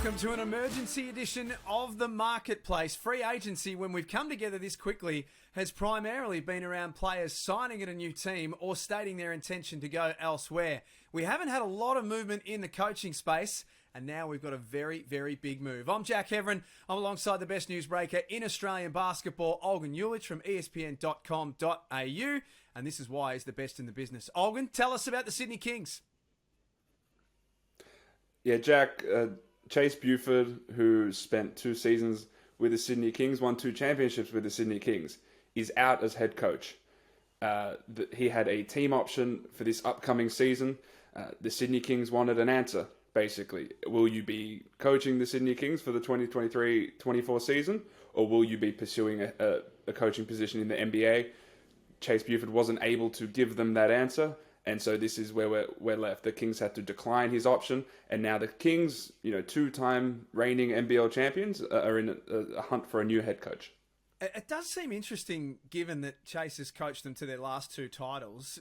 Welcome to an emergency edition of The Marketplace. Free agency, when we've come together this quickly, has primarily been around players signing at a new team or stating their intention to go elsewhere. We haven't had a lot of movement in the coaching space, and now we've got a very, very big move. I'm Jack Heverin. I'm alongside the best newsbreaker in Australian basketball, Olgun Uluc from ESPN.com.au, and this is why he's the best in the business. Olgun, tell us about the Sydney Kings. Yeah, Jack, Chase Buford, who spent 2 seasons with the Sydney Kings, won 2 championships with the Sydney Kings, is out as head coach. He had a team option for this upcoming season. The Sydney Kings wanted an answer, basically. Will you be coaching the Sydney Kings for the 2023-24 season, or will you be pursuing a coaching position in the NBA? Chase Buford wasn't able to give them that answer. And so this is where we're left. The Kings had to decline his option, and now the Kings, 2-time reigning NBL champions, are in a hunt for a new head coach. It does seem interesting, given that Chase has coached them to their last 2 titles.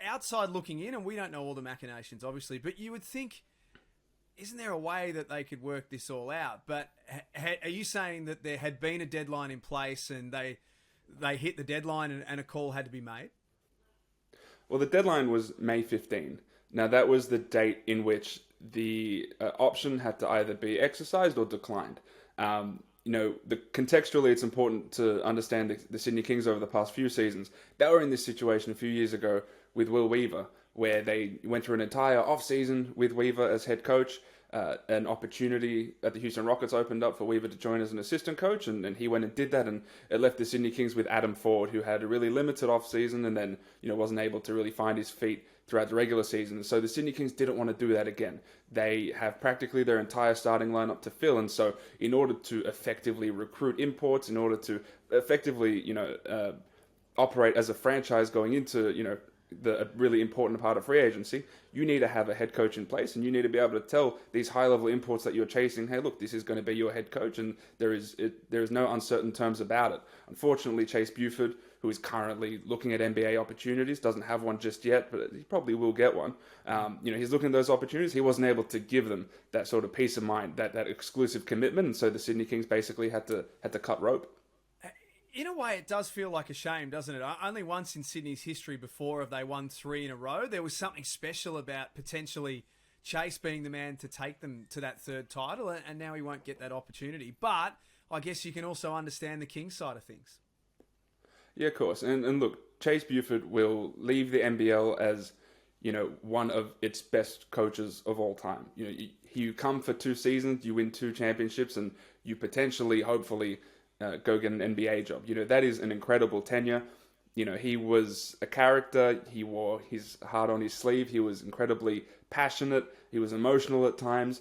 Outside looking in, and we don't know all the machinations, obviously, but you would think, isn't there a way that they could work this all out? But are you saying that there had been a deadline in place and they hit the deadline and a call had to be made? Well, the deadline was May 15. Now, that was the date in which the option had to either be exercised or declined. Contextually, it's important to understand the Sydney Kings over the past few seasons. They were in this situation a few years ago with Will Weaver, where they went through an entire off-season with Weaver as head coach. An opportunity at the Houston Rockets opened up for Weaver to join as an assistant coach, and he went and did that, and it left the Sydney Kings with Adam Ford, who had a really limited off-season and then wasn't able to really find his feet throughout the regular season. And so the Sydney Kings didn't want to do that again. They have practically their entire starting lineup to fill, and so in order to effectively recruit imports, in order to effectively operate as a franchise going into a really important part of free agency, you need to have a head coach in place, and you need to be able to tell these high-level imports that you're chasing, hey, look, this is going to be your head coach, and there is no uncertain terms about it. Unfortunately, Chase Buford, who is currently looking at NBA opportunities, doesn't have one just yet, but he probably will get one. He's looking at those opportunities. He wasn't able to give them that sort of peace of mind, that exclusive commitment, and so the Sydney Kings basically had to cut rope. In a way, it does feel like a shame, doesn't it? Only once in Sydney's history before have they won 3 in a row. There was something special about potentially Chase being the man to take them to that 3rd title, and now he won't get that opportunity. But I guess you can also understand the Kings side of things. Yeah, of course. And look, Chase Buford will leave the NBL as, one of its best coaches of all time. You come for 2 seasons, you win 2 championships, and you potentially, hopefully, go get an NBA job. That is an incredible tenure. He was a character. He wore his heart on his sleeve. He was incredibly passionate. He was emotional at times.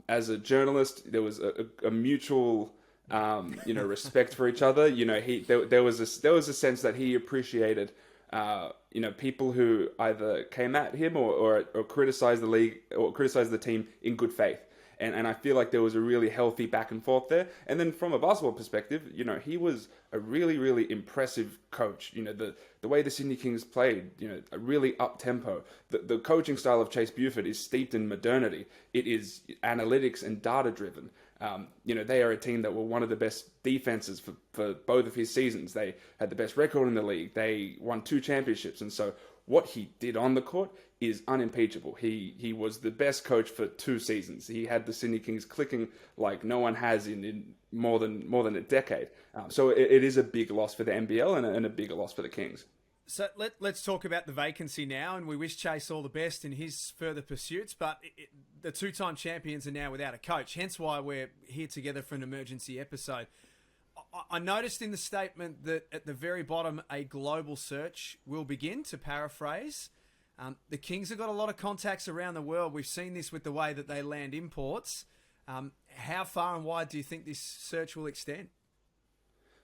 As a journalist, there was a mutual, respect for each other. There was a sense that he appreciated, people who either came at him or criticized the league or criticized the team in good faith. And I feel like there was a really healthy back and forth there. And then from a basketball perspective, he was a really, really impressive coach. The way the Sydney Kings played, a really up-tempo. The coaching style of Chase Buford is steeped in modernity. It is analytics and data-driven. They are a team that were one of the best defenses for both of his seasons. They had the best record in the league. They won 2 championships. And so what he did on the court is unimpeachable. He was the best coach for 2 seasons. He had the Sydney Kings clicking like no one has in more than a decade. So it is a big loss for the NBL and a bigger loss for the Kings. So let's talk about the vacancy now, and we wish Chase all the best in his further pursuits, but the 2-time champions are now without a coach, hence why we're here together for an emergency episode. I noticed in the statement that at the very bottom, a global search will begin, to paraphrase. The Kings have got a lot of contacts around the world. We've seen this with the way that they land imports. How far and wide do you think this search will extend?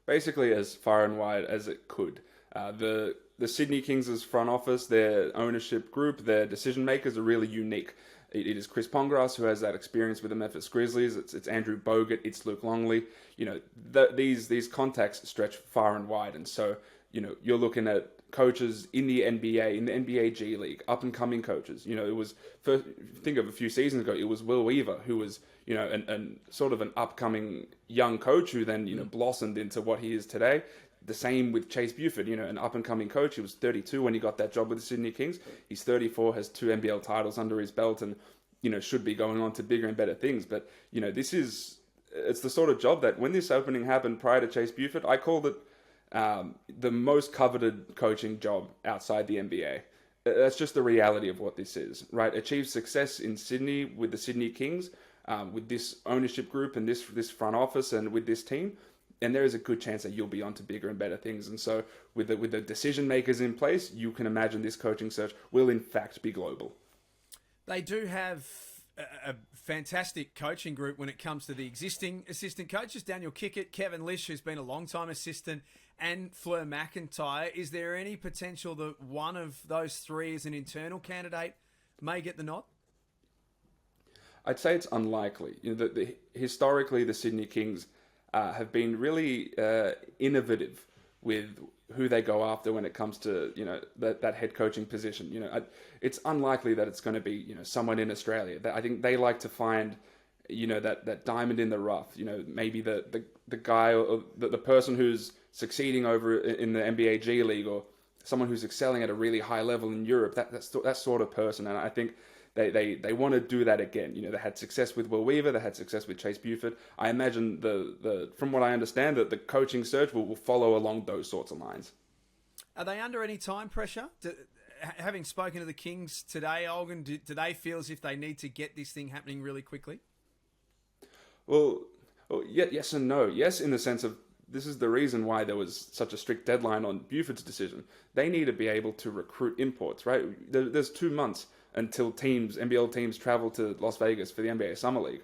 Basically as far and wide as it could. The Sydney Kings' front office, their ownership group, their decision makers are really unique. It is Chris Pongrass, who has that experience with the Memphis Grizzlies. It's Andrew Bogut. It's Luke Longley. These contacts stretch far and wide. And so, you're looking at coaches in the NBA, in the NBA G League, up and coming coaches. It was first, think of a few seasons ago, it was Will Weaver, who was, an sort of an upcoming young coach who then, blossomed into what he is today. The same with Chase Buford, an up and coming coach. He was 32 when he got that job with the Sydney Kings. He's 34, has 2 NBL titles under his belt, and, should be going on to bigger and better things. But, it's the sort of job that when this opening happened prior to Chase Buford, I called it the most coveted coaching job outside the NBA. That's just the reality of what this is, right? Achieve success in Sydney with the Sydney Kings, with this ownership group and this front office and with this team, and there is a good chance that you'll be on to bigger and better things. And so with the decision makers in place, you can imagine this coaching search will in fact be global. They do have a fantastic coaching group when it comes to the existing assistant coaches. Daniel Kickett, Kevin Lish, who's been a long-time assistant, and Fleur McIntyre. Is there any potential that one of those three as an internal candidate may get the nod? I'd say it's unlikely. Historically, the Sydney Kings have been really innovative with who they go after when it comes to that head coaching position. It's unlikely that it's going to be someone in Australia. I think they like to find that diamond in the rough. Maybe the guy or the person who's succeeding over in the NBA G League, or someone who's excelling at a really high level in Europe. That sort of person, and I think they want to do that again. They had success with Will Weaver, they had success with Chase Buford. I imagine from what I understand, that the coaching search will follow along those sorts of lines. Are they under any time pressure? Having spoken to the Kings today, Olgun, do they feel as if they need to get this thing happening really quickly? Well, yes and no. Yes, in the sense of this is the reason why there was such a strict deadline on Buford's decision. They need to be able to recruit imports, right? There's 2 months until NBL teams travel to Las Vegas for the NBA Summer League.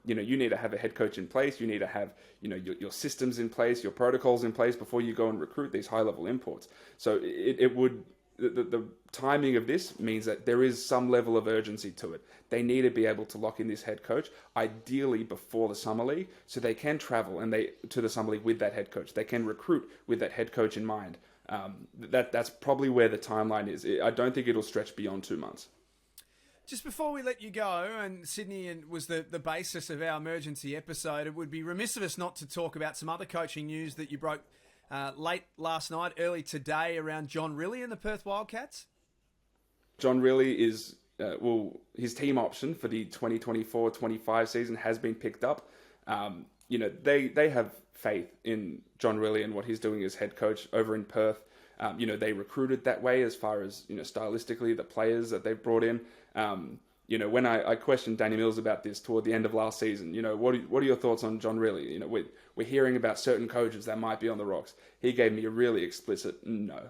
You need to have a head coach in place. You need to have, your systems in place, your protocols in place before you go and recruit these high-level imports. So the timing of this means that there is some level of urgency to it. They need to be able to lock in this head coach, ideally before the Summer League, so they can travel to the Summer League with that head coach. They can recruit with that head coach in mind. That's probably where the timeline is. I don't think it'll stretch beyond 2 months. Just before we let you go, and Sydney was the basis of our emergency episode, it would be remiss of us not to talk about some other coaching news that you broke late last night, early today, around John Rilling and the Perth Wildcats. John Rilling is, his team option for the 2024-25 season has been picked up. They have faith in John Rilling and what he's doing as head coach over in Perth. They recruited that way as far as, stylistically, the players that they've brought in. When I questioned Danny Mills about this toward the end of last season, what are your thoughts on John Rilling? We're hearing about certain coaches that might be on the rocks. He gave me a really explicit no.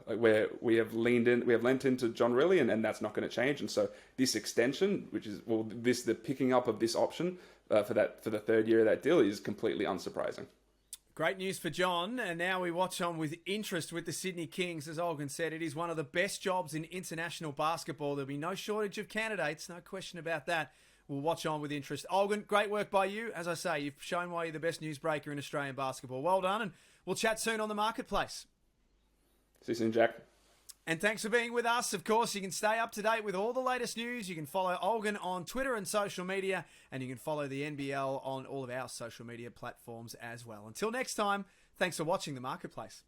We have lent into John Rilling, and that's not going to change. And so this extension, which is the picking up of this option for the third year of that deal, is completely unsurprising. Great news for John, and now we watch on with interest with the Sydney Kings. As Olgun said, it is one of the best jobs in international basketball. There'll be no shortage of candidates, no question about that. We'll watch on with interest. Olgun, great work by you. As I say, you've shown why you're the best newsbreaker in Australian basketball. Well done, and we'll chat soon on the Marketplace. See you soon, Jack. And thanks for being with us. Of course, you can stay up to date with all the latest news. You can follow Olgun on Twitter and social media, and you can follow the NBL on all of our social media platforms as well. Until next time, thanks for watching The Marketplace.